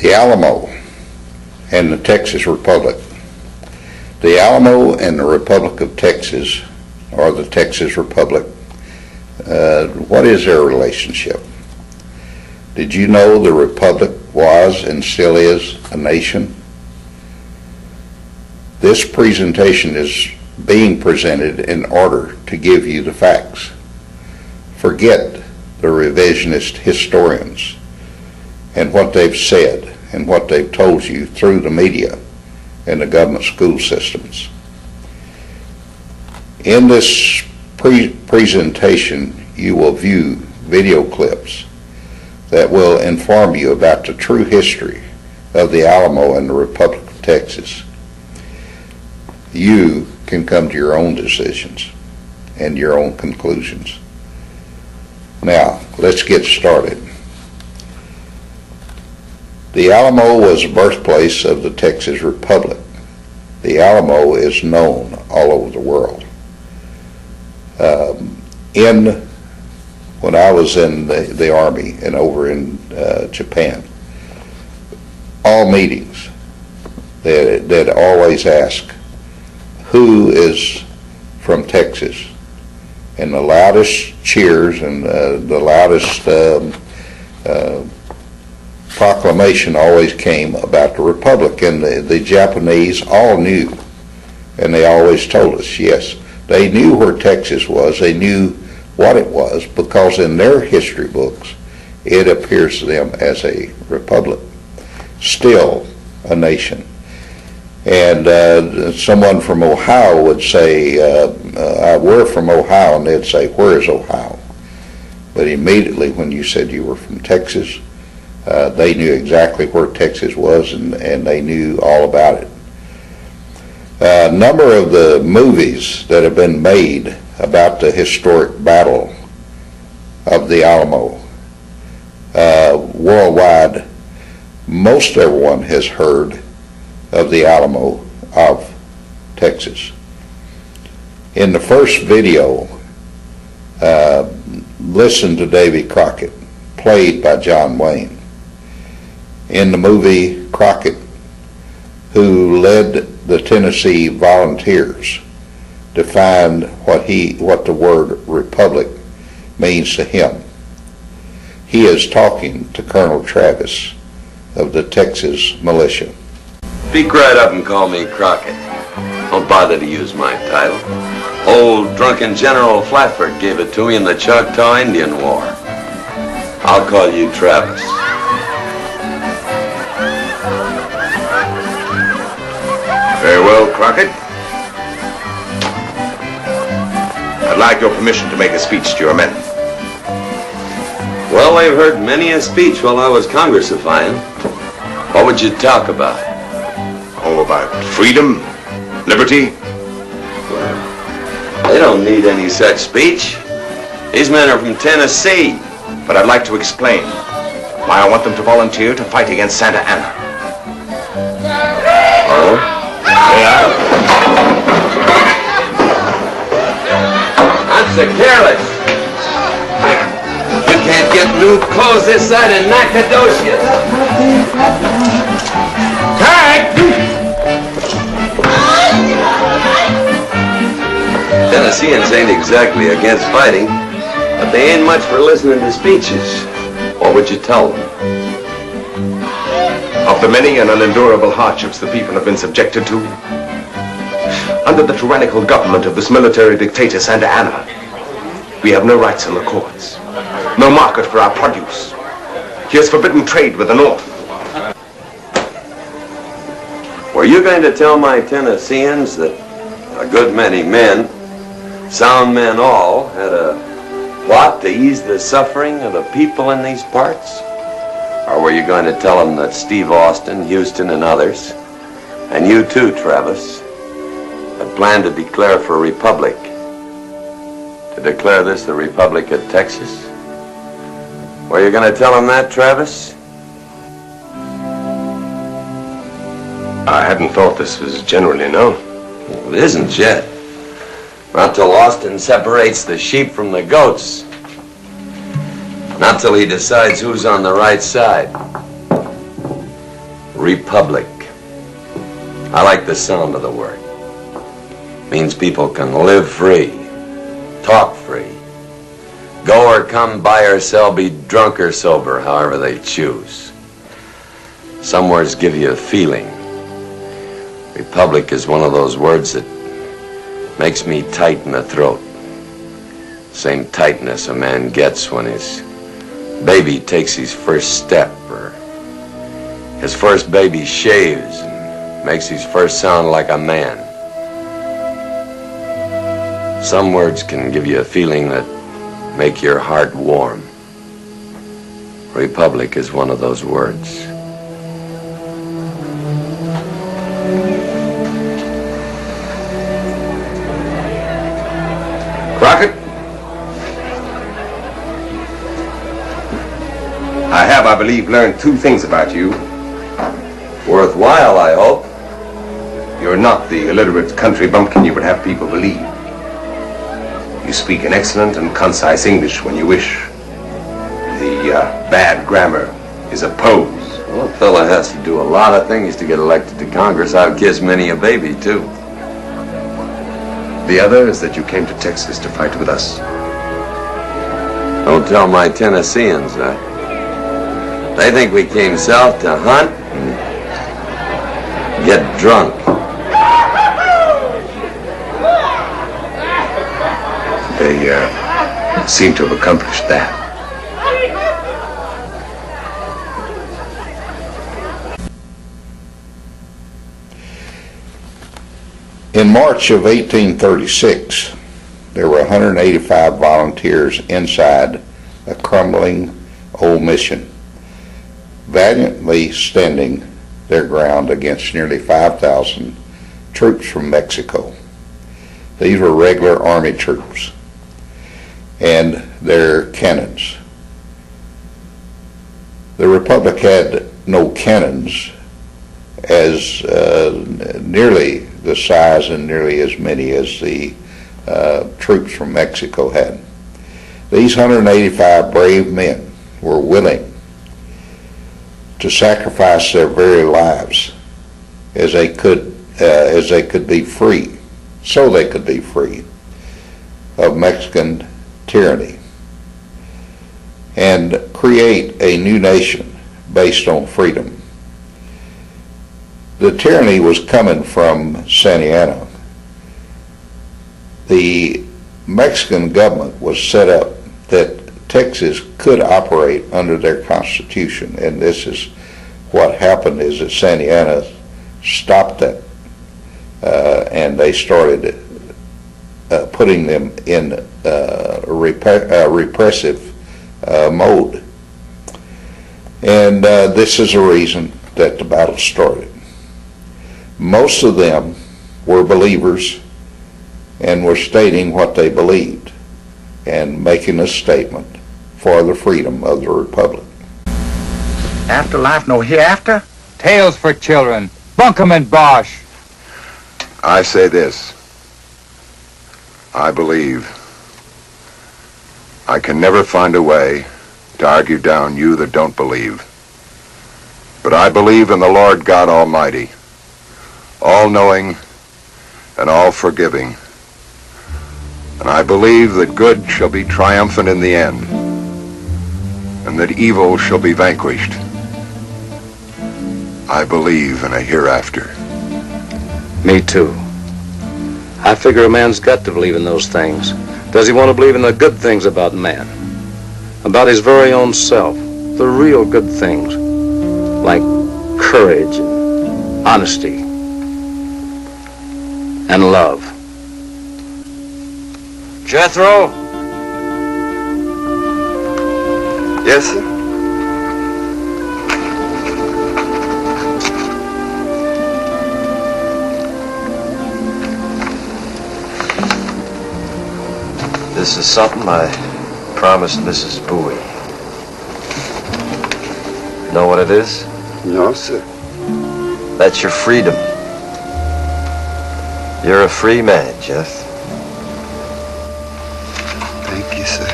The Alamo and the Texas Republic. The Alamo and the Republic of Texas, or the Texas Republic, what is their relationship? Did you know the Republic was and still is a nation? This presentation is being presented in order to give you the facts. Forget the revisionist historians and what they've said and what they've told you through the media and the government school systems. In this presentation, you will view video clips that will inform you about the true history of the Alamo and the Republic of Texas. You can come to your own decisions and your own conclusions. Now, let's get started. The Alamo was the birthplace of the Texas Republic. The Alamo is known all over the world. When I was in the Army and over in Japan, all meetings, they'd always ask, who is from Texas? And the loudest cheers and the loudest proclamation always came about the Republic, and the Japanese all knew, and they always told us, yes, they knew where Texas was, they knew what it was, because in their history books it appears to them as a republic, still a nation. And someone from Ohio would say, we're from Ohio, and they'd say, where is Ohio? But immediately when you said you were from Texas, they knew exactly where Texas was, and they knew all about it. A number of the movies that have been made about the historic battle of the Alamo worldwide, most everyone has heard of the Alamo of Texas. In the first video, listen to Davy Crockett, played by John Wayne. In the movie, Crockett, who led the Tennessee Volunteers, defined what the word republic means to him. He is talking to Colonel Travis of the Texas militia. Speak right up and call me Crockett. Don't bother to use my title. Old drunken General Flatford gave it to me in the Choctaw Indian War. I'll call you Travis. Very well, Crockett. I'd like your permission to make a speech to your men. Well, I've heard many a speech while I was congressifying. What would you talk about? Oh, about freedom, liberty. Well, they don't need any such speech. These men are from Tennessee. But I'd like to explain why I want them to volunteer to fight against Santa Anna. Oh? Yeah. I'm so careless. You can't get new clothes this side of Nacogdoches. Tag! Tennesseans ain't exactly against fighting, but they ain't much for listening to speeches. What would you tell them? Of the many and unendurable hardships the people have been subjected to, under the tyrannical government of this military dictator Santa Anna, we have no rights in the courts, no market for our produce. He has forbidden trade with the North. Were you going to tell my Tennesseans that a good many men, sound men all, had a plot to ease the suffering of the people in these parts? Or were you going to tell them that Steve Austin, Houston, and others, and you too, Travis, had planned to declare for a republic? To declare this the Republic of Texas? Were you going to tell them that, Travis? I hadn't thought this was generally known. It isn't yet. Not till Austin separates the sheep from the goats. Not till he decides who's on the right side. Republic. I like the sound of the word. Means people can live free, talk free, go or come, buy or sell, be drunk or sober, however they choose. Some words give you a feeling. Republic is one of those words that makes me tight in the throat. Same tightness a man gets when his baby takes his first step, or his first baby shaves and makes his first sound like a man. Some words can give you a feeling that make your heart warm. Republic is one of those words. Crockett? I have, I believe, learned two things about you. Worthwhile, I hope. You're not the illiterate country bumpkin you would have people believe. You speak in excellent and concise English when you wish. The bad grammar is a pose. Well, a fella has to do a lot of things to get elected to Congress. I've kissed many a baby, too. The other is that you came to Texas to fight with us. Don't tell my Tennesseans that. They think we came south to hunt and get drunk. They seem to have accomplished that. In March of 1836, there were 185 volunteers inside a crumbling old mission, valiantly standing their ground against nearly 5,000 troops from Mexico. These were regular army troops and their cannons. The Republic had no cannons as nearly the size and nearly as many as the troops from Mexico had. These 185 brave men were willing to sacrifice their very lives as they could be free, so they could be free of Mexican tyranny and create a new nation based on freedom. The tyranny was coming from Santa Ana. The Mexican government was set up that Texas could operate under their constitution, and this is what happened is that Santa Ana stopped that and they started putting them in repressive mode. And this is the reason that the battle started. Most of them were believers and were stating what they believed and making a statement for the freedom of the Republic. Afterlife, no hereafter? Tales for children. Bunkum and bosh. I say this. I believe. I can never find a way to argue down you that don't believe. But I believe in the Lord God Almighty, all-knowing and all-forgiving. And I believe that good shall be triumphant in the end, and that evil shall be vanquished. I believe in a hereafter. Me too. I figure a man's got to believe in those things. Does he want to believe in the good things about man? About his very own self? The real good things, like courage and honesty and love. Jethro? Yes, sir? This is something I promised Mrs. Bowie. Know what it is? No, sir. That's your freedom. You're a free man, Jeff. Thank you, sir.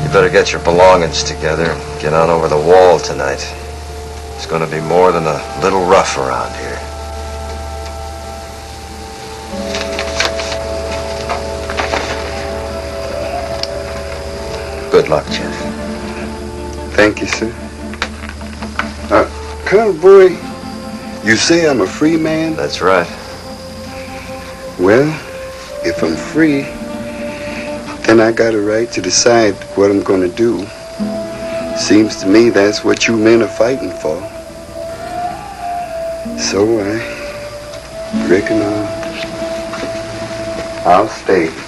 You better get your belongings together and get on over the wall tonight. It's going to be more than a little rough around here. Good luck, Jeff. Thank you, sir. Colonel Boy, you say I'm a free man? That's right. Well, if I'm free, then I got a right to decide what I'm going to do. Seems to me that's what you men are fighting for. So I reckon I'll stay.